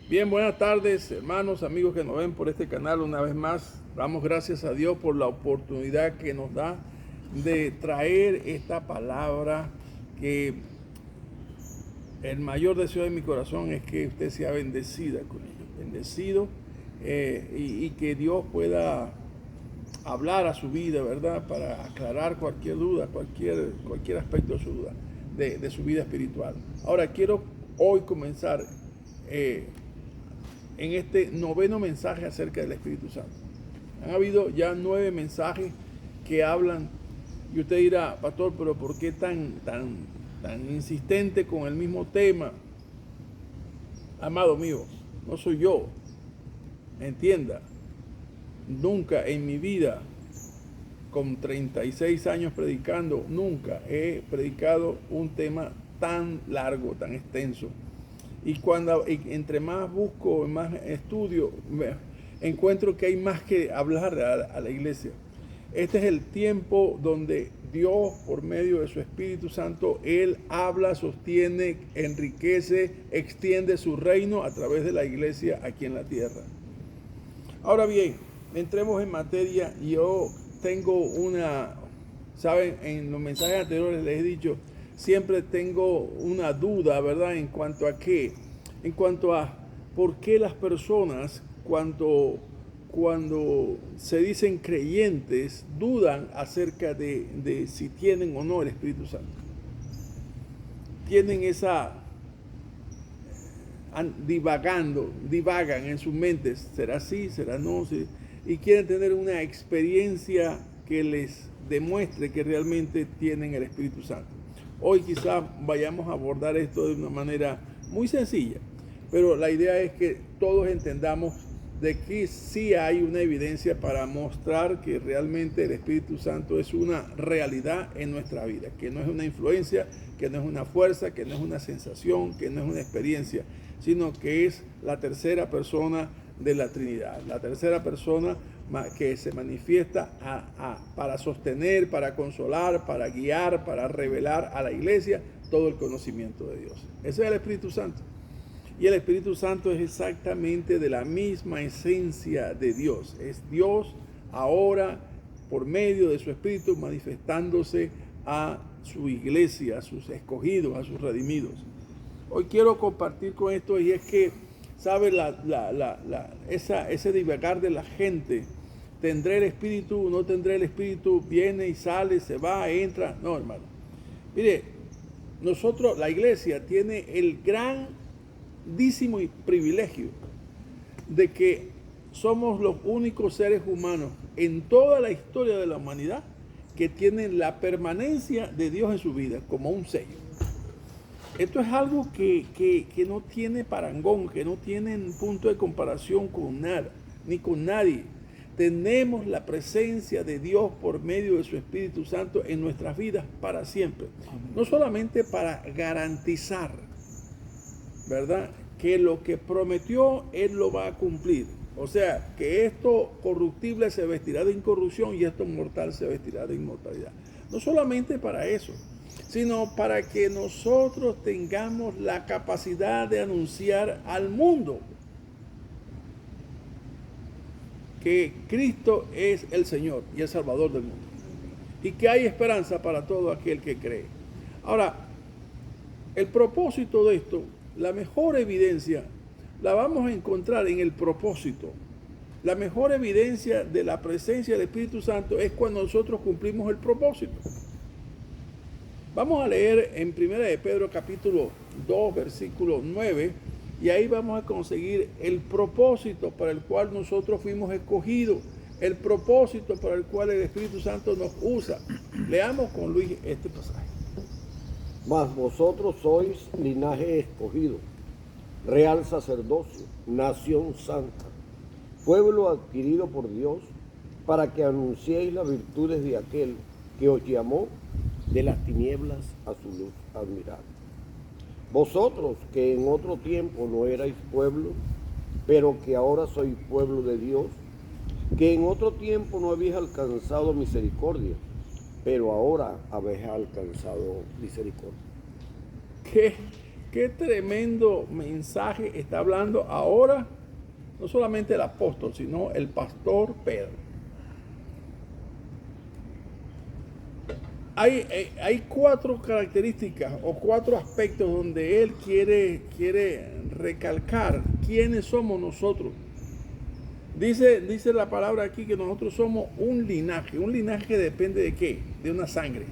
Bien, buenas tardes, hermanos, amigos que nos ven por este canal una vez más. Damos gracias a Dios por la oportunidad que nos da de traer esta palabra, que el mayor deseo de mi corazón es que usted sea bendecida con ello, bendecido, y que Dios pueda hablar a su vida, ¿verdad? Para aclarar cualquier duda, cualquier aspecto de su duda, de su vida espiritual. Ahora, quiero hoy comenzar en este noveno mensaje acerca del Espíritu Santo. Han habido ya 9 mensajes que hablan, y usted dirá, pastor, pero ¿por qué tan insistente con el mismo tema? Amado mío, no soy yo, entienda, nunca en mi vida, con 36 años predicando, nunca he predicado un tema tan largo, tan extenso. Y entre más busco, más estudio, encuentro que hay más que hablar a la iglesia. Este es el tiempo donde Dios, por medio de su Espíritu Santo, Él habla, sostiene, enriquece, extiende su reino a través de la iglesia aquí en la tierra. Ahora bien, entremos en materia. Yo tengo saben, en los mensajes anteriores les he dicho, siempre tengo una duda, ¿verdad? En cuanto a por qué las personas cuando se dicen creyentes dudan acerca de si tienen o no el Espíritu Santo. Tienen divagan en sus mentes, ¿será sí, será no? ¿Sí? Y quieren tener una experiencia que les demuestre que realmente tienen el Espíritu Santo. Hoy quizás vayamos a abordar esto de una manera muy sencilla, pero la idea es que todos entendamos de que sí hay una evidencia para mostrar que realmente el Espíritu Santo es una realidad en nuestra vida, que no es una influencia, que no es una fuerza, que no es una sensación, que no es una experiencia, sino que es la tercera persona de la Trinidad, la tercera persona que se manifiesta para sostener, para consolar, para guiar, para revelar a la iglesia todo el conocimiento de Dios. Ese es el Espíritu Santo. Y el Espíritu Santo es exactamente de la misma esencia de Dios. Es Dios ahora, por medio de su Espíritu, manifestándose a su iglesia, a sus escogidos, a sus redimidos. Hoy quiero compartir con esto, y es que, ¿sabe? Ese divagar de la gente, ¿tendré el Espíritu, no tendré el Espíritu? Viene y sale, se va, entra. No, hermano. Mire, nosotros, la iglesia, tiene el grandísimo privilegio de que somos los únicos seres humanos en toda la historia de la humanidad que tienen la permanencia de Dios en su vida como un sello. Esto es algo que no tiene parangón, que no tiene punto de comparación con nada, ni con nadie. Tenemos la presencia de Dios por medio de su Espíritu Santo en nuestras vidas para siempre. No solamente para garantizar, ¿verdad?, que lo que prometió Él lo va a cumplir. O sea, que esto corruptible se vestirá de incorrupción y esto mortal se vestirá de inmortalidad. No solamente para eso, sino para que nosotros tengamos la capacidad de anunciar al mundo que Cristo es el Señor y el Salvador del mundo, y que hay esperanza para todo aquel que cree. Ahora, el propósito de esto, la mejor evidencia la vamos a encontrar en el propósito. La mejor evidencia de la presencia del Espíritu Santo es cuando nosotros cumplimos el propósito. Vamos a leer en 1 de Pedro capítulo 2, versículo 9, y ahí vamos a conseguir el propósito para el cual nosotros fuimos escogidos, el propósito para el cual el Espíritu Santo nos usa. Leamos con Luis este pasaje. Mas vosotros sois linaje escogido, real sacerdocio, nación santa, pueblo adquirido por Dios, para que anunciéis las virtudes de aquel que os llamó de las tinieblas a su luz admirable. Vosotros que en otro tiempo no erais pueblo, pero que ahora sois pueblo de Dios, que en otro tiempo no habéis alcanzado misericordia, pero ahora habéis alcanzado misericordia. qué tremendo mensaje está hablando ahora, no solamente el apóstol, sino el pastor Pedro. Hay cuatro características o cuatro aspectos donde él quiere recalcar quiénes somos nosotros. Dice la palabra aquí que nosotros somos un linaje que depende de qué, de una sangre,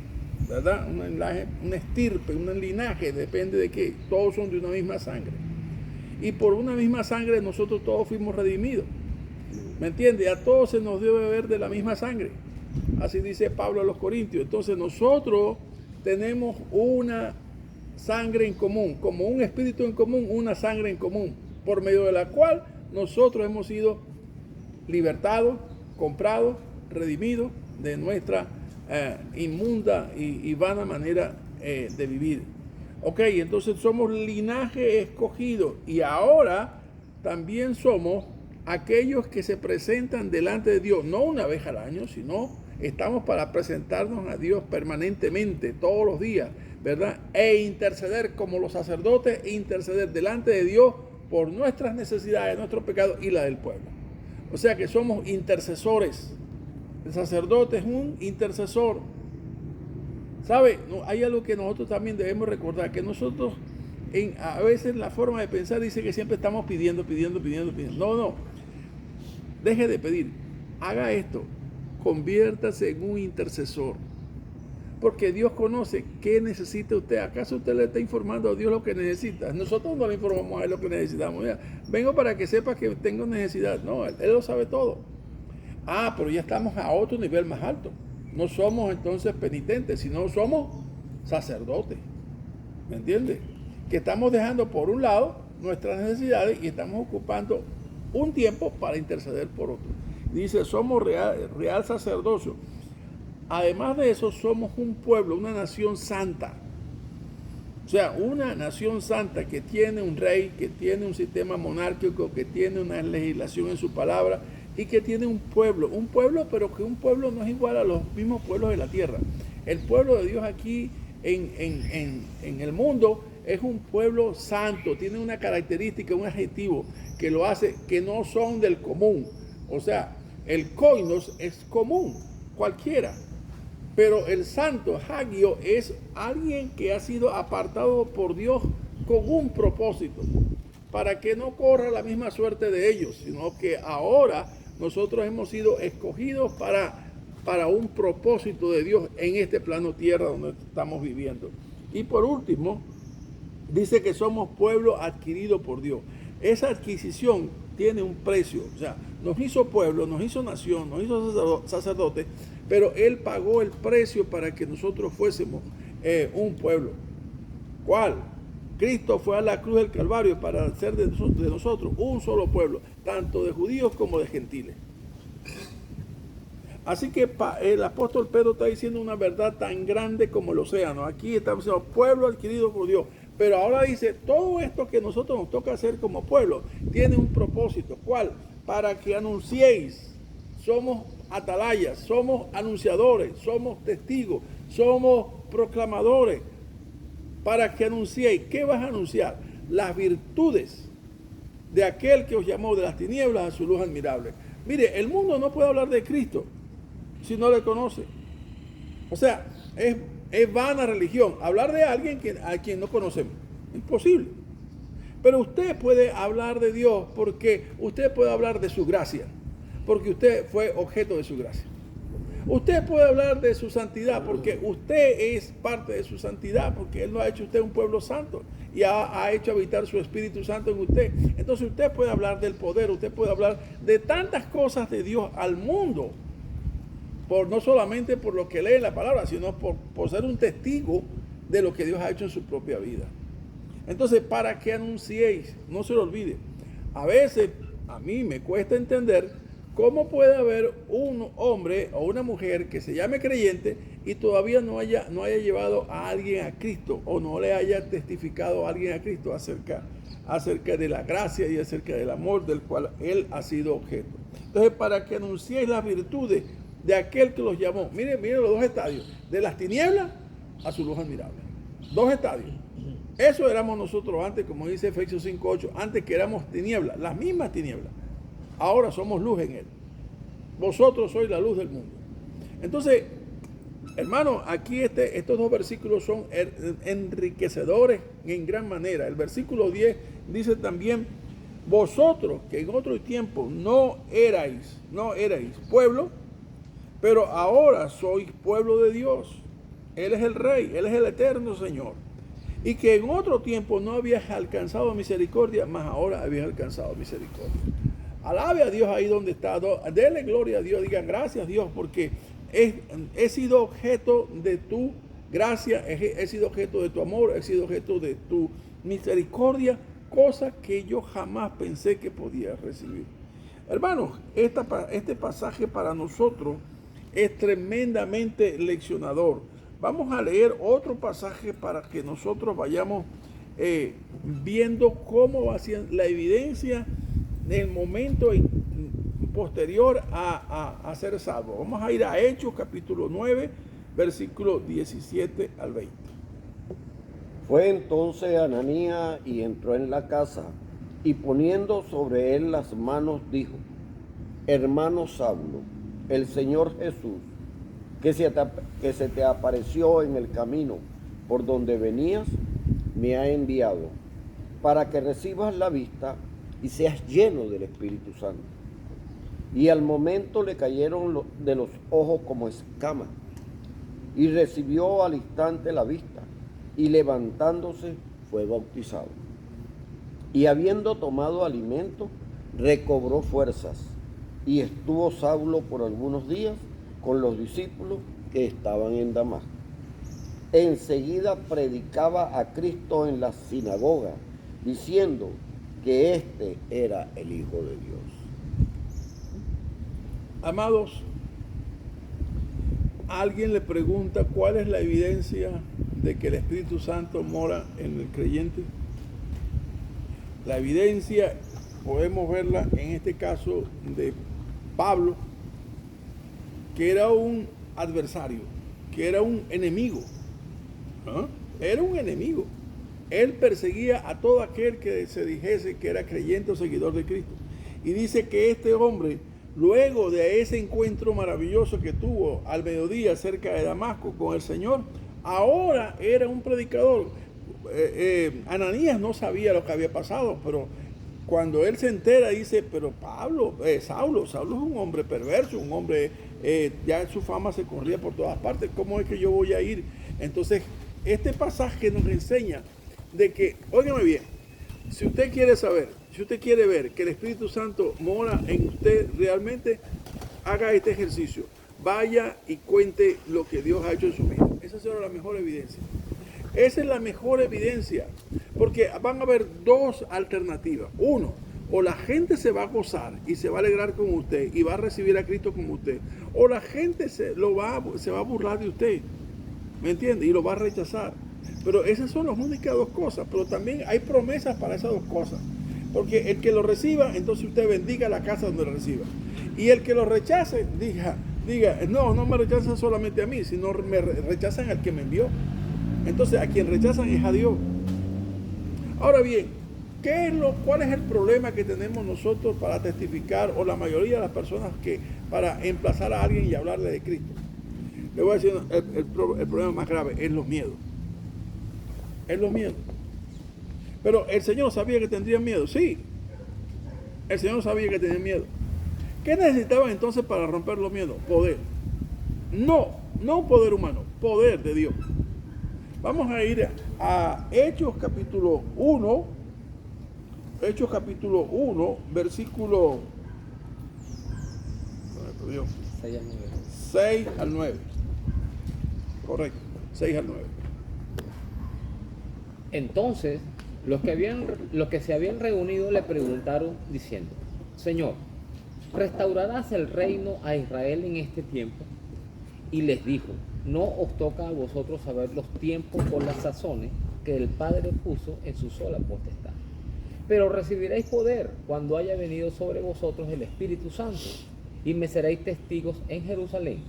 ¿verdad? Una estirpe, un linaje depende de qué, todos son de una misma sangre. Y por una misma sangre nosotros todos fuimos redimidos, ¿me entiendes? A todos se nos dio beber de la misma sangre. Así dice Pablo a los Corintios. Entonces nosotros tenemos una sangre en común, como un espíritu en común, una sangre en común, por medio de la cual nosotros hemos sido libertados, comprados, redimidos de nuestra inmunda y vana manera de vivir. Ok, entonces somos linaje escogido y ahora también somos aquellos que se presentan delante de Dios, no una vez al año, sino estamos para presentarnos a Dios permanentemente, todos los días, ¿verdad? E interceder como los sacerdotes, interceder delante de Dios por nuestras necesidades, nuestros pecados y la del pueblo. O sea que somos intercesores. El sacerdote es un intercesor. ¿Sabe? Hay algo que nosotros también debemos recordar, que nosotros a veces la forma de pensar dice que siempre estamos pidiendo. No. Deje de pedir. Haga esto. Conviértase en un intercesor. Porque Dios conoce qué necesita usted. ¿Acaso usted le está informando a Dios lo que necesita? Nosotros no le informamos a Él lo que necesitamos. Mira, vengo para que sepa que tengo necesidad. No, Él lo sabe todo. Pero ya estamos a otro nivel más alto. No somos entonces penitentes, sino somos sacerdotes. ¿Me entiende? Que estamos dejando por un lado nuestras necesidades y estamos ocupando un tiempo para interceder por otro. Dice, somos real sacerdocio. Además de eso, somos un pueblo, una nación santa. O sea, una nación santa que tiene un rey, que tiene un sistema monárquico, que tiene una legislación en su palabra y que tiene un pueblo, pero que un pueblo no es igual a los mismos pueblos de la tierra. El pueblo de Dios aquí en el mundo es un pueblo santo, tiene una característica, un adjetivo que lo hace, que no son del común. O sea, el koinos es común, cualquiera. Pero el santo, hagio, es alguien que ha sido apartado por Dios con un propósito, para que no corra la misma suerte de ellos, sino que ahora nosotros hemos sido escogidos para un propósito de Dios en este plano tierra donde estamos viviendo. Y por último, dice que somos pueblo adquirido por Dios. Esa adquisición tiene un precio, o sea, nos hizo pueblo, nos hizo nación, nos hizo sacerdote, pero Él pagó el precio para que nosotros fuésemos un pueblo. ¿Cuál? Cristo fue a la cruz del Calvario para hacer de nosotros un solo pueblo, tanto de judíos como de gentiles. Así que el apóstol Pedro está diciendo una verdad tan grande como el océano. Aquí estamos diciendo pueblo adquirido por Dios. Pero ahora dice, todo esto que nosotros nos toca hacer como pueblo tiene un propósito. ¿Cuál? Para que anunciéis. Somos atalayas, somos anunciadores, somos testigos, somos proclamadores. Para que anunciéis. ¿Qué vas a anunciar? Las virtudes de aquel que os llamó de las tinieblas a su luz admirable. Mire, el mundo no puede hablar de Cristo si no le conoce. O sea, es vana religión hablar de alguien a quien no conocemos. Imposible. Pero usted puede hablar de Dios porque usted puede hablar de su gracia, porque usted fue objeto de su gracia. Usted puede hablar de su santidad porque usted es parte de su santidad, porque Él lo ha hecho usted un pueblo santo y ha hecho habitar su Espíritu Santo en usted. Entonces usted puede hablar del poder, usted puede hablar de tantas cosas de Dios al mundo, no solamente por lo que lee en la palabra, sino por ser un testigo de lo que Dios ha hecho en su propia vida. Entonces, para que anunciéis, no se lo olvide. A veces, a mí me cuesta entender cómo puede haber un hombre o una mujer que se llame creyente y todavía no haya llevado a alguien a Cristo o no le haya testificado a alguien a Cristo acerca de la gracia y acerca del amor del cual él ha sido objeto. Entonces, para que anunciéis las virtudes de aquel que los llamó. Miren los dos estadios. De las tinieblas a su luz admirable. Dos estadios. Eso éramos nosotros antes, como dice Efesios 5:8, antes que éramos tinieblas, las mismas tinieblas. Ahora somos luz en Él. Vosotros sois la luz del mundo. Entonces, hermano, aquí estos dos versículos son enriquecedores en gran manera. El versículo 10 dice también, vosotros que en otro tiempo no erais pueblo, pero ahora sois pueblo de Dios. Él es el Rey, Él es el eterno Señor. Y que en otro tiempo no habías alcanzado misericordia, mas ahora habías alcanzado misericordia. Alabe a Dios ahí donde está, dele gloria a Dios, digan gracias Dios, porque he sido objeto de tu gracia, he sido objeto de tu amor, he sido objeto de tu misericordia, cosa que yo jamás pensé que podía recibir. Hermanos, este pasaje para nosotros es tremendamente leccionador. Vamos a leer otro pasaje para que nosotros vayamos viendo cómo va siendo la evidencia del momento posterior a ser salvo. Vamos a ir a Hechos capítulo 9, versículo 17 al 20. Fue entonces Ananías y entró en la casa, y poniendo sobre él las manos dijo, hermano Saulo, el Señor Jesús, que se te apareció en el camino por donde venías, me ha enviado, para que recibas la vista y seas lleno del Espíritu Santo. Y al momento le cayeron de los ojos como escamas, y recibió al instante la vista, y levantándose fue bautizado. Y habiendo tomado alimento, recobró fuerzas, y estuvo Saulo por algunos días con los discípulos que estaban en Damasco. Enseguida predicaba a Cristo en la sinagoga, diciendo que este era el Hijo de Dios. Amados, alguien le pregunta cuál es la evidencia de que el Espíritu Santo mora en el creyente. La evidencia podemos verla en este caso de Pablo, que era un adversario, que era un enemigo. Era un enemigo. Él perseguía a todo aquel que se dijese que era creyente o seguidor de Cristo. Y dice que este hombre, luego de ese encuentro maravilloso que tuvo al mediodía cerca de Damasco con el Señor, ahora era un predicador. Ananías no sabía lo que había pasado, pero cuando él se entera dice, pero Saulo es un hombre perverso, un hombre, ya su fama se corría por todas partes, ¿cómo es que yo voy a ir? Entonces, este pasaje nos enseña de que, óigame bien, si usted quiere saber, si usted quiere ver que el Espíritu Santo mora en usted realmente, haga este ejercicio. Vaya y cuente lo que Dios ha hecho en su vida. Esa será la mejor evidencia. Esa es la mejor evidencia. Porque van a haber dos alternativas. Uno, o la gente se va a gozar y se va a alegrar con usted y va a recibir a Cristo como usted. O la gente se va a burlar de usted. ¿Me entiende? Y lo va a rechazar. Pero esas son las únicas dos cosas. Pero también hay promesas para esas dos cosas. Porque el que lo reciba, entonces usted bendiga la casa donde lo reciba. Y el que lo rechace, diga, no me rechazan solamente a mí, sino me rechazan al que me envió. Entonces a quien rechazan es a Dios. Ahora bien, ¿cuál es el problema que tenemos nosotros para testificar, o la mayoría de las personas que para emplazar a alguien y hablarle de Cristo? Le voy a decir, el problema más grave es los miedos. Es los miedos. Pero el Señor sabía que tendrían miedo, sí. El Señor sabía que tenían miedo. ¿Qué necesitaban entonces para romper los miedos? Poder. No poder humano, poder de Dios. Vamos a ir a Hechos capítulo 1. Hechos capítulo 1, versículo 6 al 9. Correcto, 6 al 9. Entonces, los que se habían reunido le preguntaron diciendo, Señor, ¿restaurarás el reino a Israel en este tiempo? Y les dijo, no os toca a vosotros saber los tiempos o las sazones que el Padre puso en su sola potestad. Pero recibiréis poder cuando haya venido sobre vosotros el Espíritu Santo, y me seréis testigos en Jerusalén,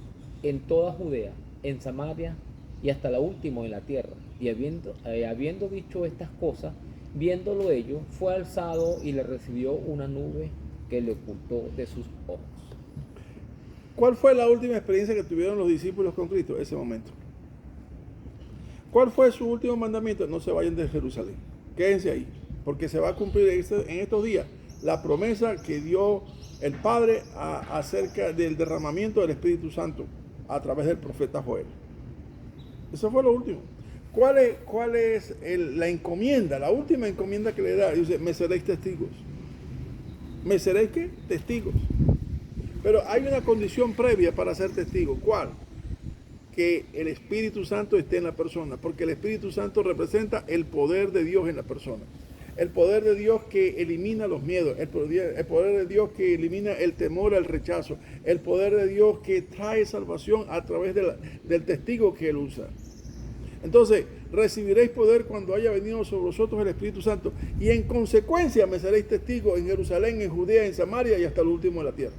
en toda Judea, en Samaria y hasta lo último en la tierra. Y habiendo dicho estas cosas, viéndolo ellos, fue alzado y le recibió una nube que le ocultó de sus ojos. ¿Cuál fue la última experiencia que tuvieron los discípulos con Cristo? Ese momento. ¿Cuál fue su último mandamiento? No se vayan de Jerusalén. Quédense ahí, porque se va a cumplir en estos días la promesa que dio el Padre acerca del derramamiento del Espíritu Santo a través del profeta Joel. Eso fue lo último. ¿Cuál es la encomienda, la última encomienda que le da? Dice, me seréis testigos. ¿Me seréis qué? Testigos. Pero hay una condición previa para ser testigo. ¿Cuál? Que el Espíritu Santo esté en la persona, porque el Espíritu Santo representa el poder de Dios en la persona. El poder de Dios que elimina los miedos, el poder de Dios que elimina el temor al rechazo, el poder de Dios que trae salvación a través del testigo que Él usa. Entonces, recibiréis poder cuando haya venido sobre vosotros el Espíritu Santo, y en consecuencia me seréis testigos en Jerusalén, en Judea, en Samaria y hasta el último de la tierra.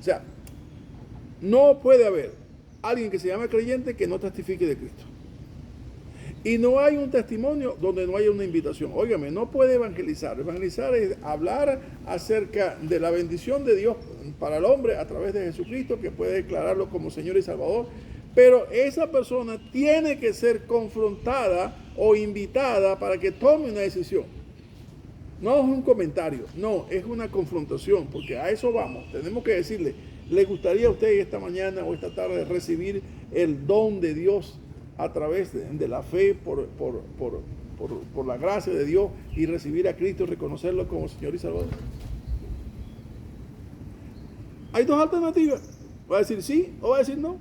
O sea, no puede haber alguien que se llame creyente que no testifique de Cristo. Y no hay un testimonio donde no haya una invitación. Óigame, no puede evangelizar. Evangelizar es hablar acerca de la bendición de Dios para el hombre a través de Jesucristo, que puede declararlo como Señor y Salvador. Pero esa persona tiene que ser confrontada o invitada para que tome una decisión. No es un comentario, no, es una confrontación, porque a eso vamos. Tenemos que decirle, ¿le gustaría a usted esta mañana o esta tarde recibir el don de Dios a través de la fe por la gracia de Dios y recibir a Cristo y reconocerlo como Señor y Salvador? Hay dos alternativas. Va a decir sí o va a decir no.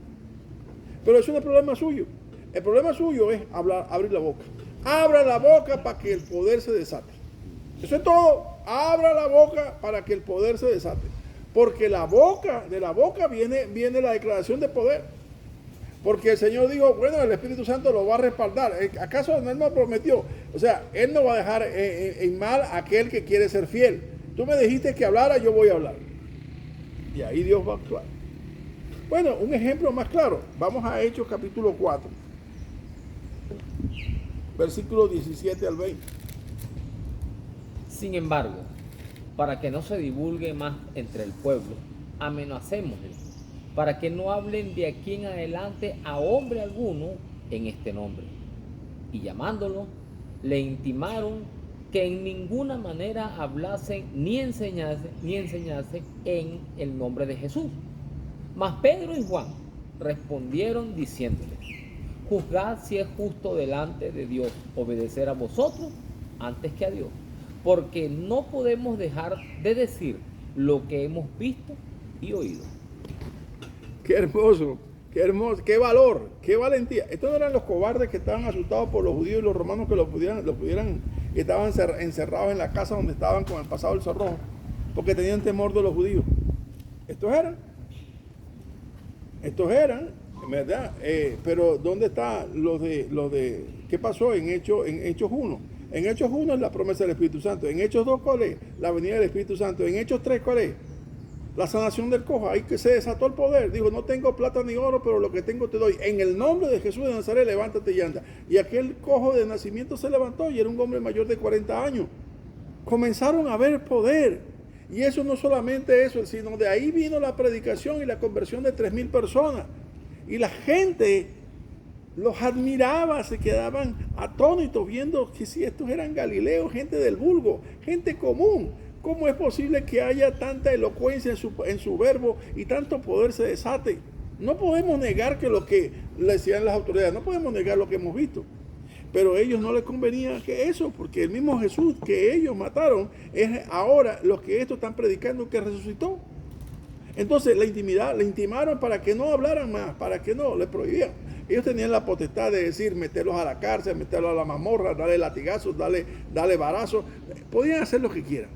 Pero eso no es problema suyo. El problema suyo es abrir la boca. Abra la boca para que el poder se desate. Eso es todo. Abra la boca para que el poder se desate. Porque de la boca viene la declaración de poder. Porque el Señor dijo, bueno, el Espíritu Santo lo va a respaldar. ¿Acaso Él no prometió? O sea, Él no va a dejar en mal a aquel que quiere ser fiel. Tú me dijiste que hablara, yo voy a hablar. Y ahí Dios va a actuar. Bueno, un ejemplo más claro. Vamos a Hechos capítulo 4. Versículos 17 al 20. Sin embargo, para que no se divulgue más entre el pueblo, amenacémosle, para que no hablen de aquí en adelante a hombre alguno en este nombre. Y llamándolo, le intimaron que en ninguna manera hablasen ni enseñasen en el nombre de Jesús. Mas Pedro y Juan respondieron diciéndole, juzgad si es justo delante de Dios obedecer a vosotros antes que a Dios, porque no podemos dejar de decir lo que hemos visto y oído. Qué hermoso, qué valor, qué valentía. Estos no eran los cobardes que estaban asustados por los judíos y los romanos que los pudieran y estaban encerrados en la casa donde estaban con el pasado del cerrojo, porque tenían temor de los judíos. Estos eran, ¿verdad? Pero ¿dónde está los de qué pasó en Hechos 1? En Hechos 1 es la promesa del Espíritu Santo. En Hechos 2, ¿cuál es? La venida del Espíritu Santo. En Hechos 3, ¿cuál es? La sanación del cojo. Ahí que se desató el poder. Dijo, no tengo plata ni oro, pero lo que tengo te doy. En el nombre de Jesús de Nazaret, levántate y anda. Y aquel cojo de nacimiento se levantó y era un hombre mayor de 40 años. Comenzaron a ver poder. Y eso no solamente eso, sino de ahí vino la predicación y la conversión de 3,000 personas. Y la gente los admiraba, se quedaban atónitos viendo que si estos eran galileos, gente del vulgo, gente común. ¿Cómo es posible que haya tanta elocuencia en su verbo y tanto poder se desate? No podemos negar que lo que le decían las autoridades, no podemos negar lo que hemos visto. Pero a ellos no les convenía que eso, porque el mismo Jesús que ellos mataron es ahora los que estos están predicando que resucitó. Entonces le intimaron para que no hablaran más, para que no, les prohibían. Ellos tenían la potestad de decir, meterlos a la cárcel, meterlos a la mazmorra, darle latigazos, darle barazos. Podían hacer lo que quieran.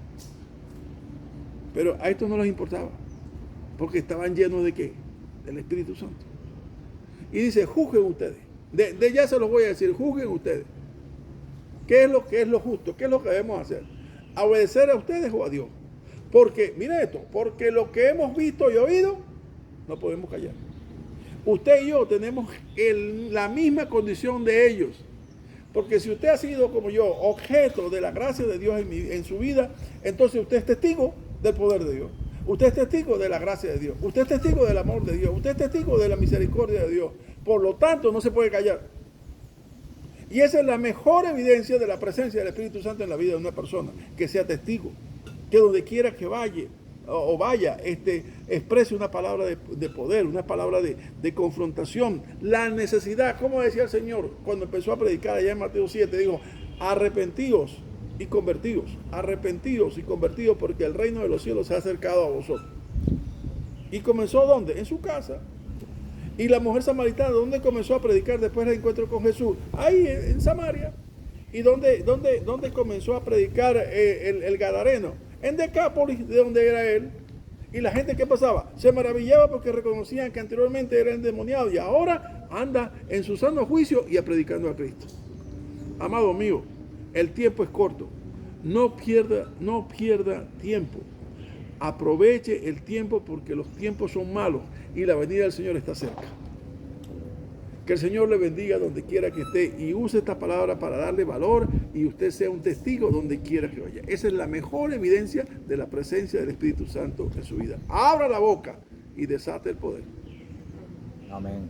Pero a estos no les importaba, porque estaban llenos ¿de qué? Del Espíritu Santo. Y dice, juzguen ustedes. De ya se los voy a decir, juzguen ustedes. ¿Qué es lo justo? ¿Qué es lo que debemos hacer? ¿A obedecer a ustedes o a Dios? Porque, mira esto, porque lo que hemos visto y oído, no podemos callar. Usted y yo tenemos la misma condición de ellos. Porque si usted ha sido como yo, objeto de la gracia de Dios en su vida, entonces usted es testigo del poder de Dios. Usted es testigo de la gracia de Dios. Usted es testigo del amor de Dios. Usted es testigo de la misericordia de Dios. Por lo tanto, no se puede callar. Y esa es la mejor evidencia de la presencia del Espíritu Santo en la vida de una persona, que sea testigo, que donde quiera que vaya, exprese una palabra de poder, una palabra de confrontación. La necesidad, como decía el Señor cuando empezó a predicar allá en Mateo 7, dijo, arrepentíos y convertíos, porque el reino de los cielos se ha acercado a vosotros. ¿Y comenzó dónde? En su casa. Y la mujer samaritana, ¿dónde comenzó a predicar después del encuentro con Jesús? Ahí, en Samaria. ¿Y dónde comenzó a predicar el Gadareno? En Decápolis, de donde era él. Y la gente, ¿qué pasaba? Se maravillaba porque reconocían que anteriormente era endemoniado y ahora anda en su sano juicio y predicando a Cristo. Amado mío, el tiempo es corto. No pierda tiempo. Aproveche el tiempo porque los tiempos son malos y la venida del Señor está cerca. Que el Señor le bendiga donde quiera que esté y use esta palabra para darle valor y usted sea un testigo donde quiera que vaya. Esa es la mejor evidencia de la presencia del Espíritu Santo en su vida. Abra la boca y desate el poder. Amén.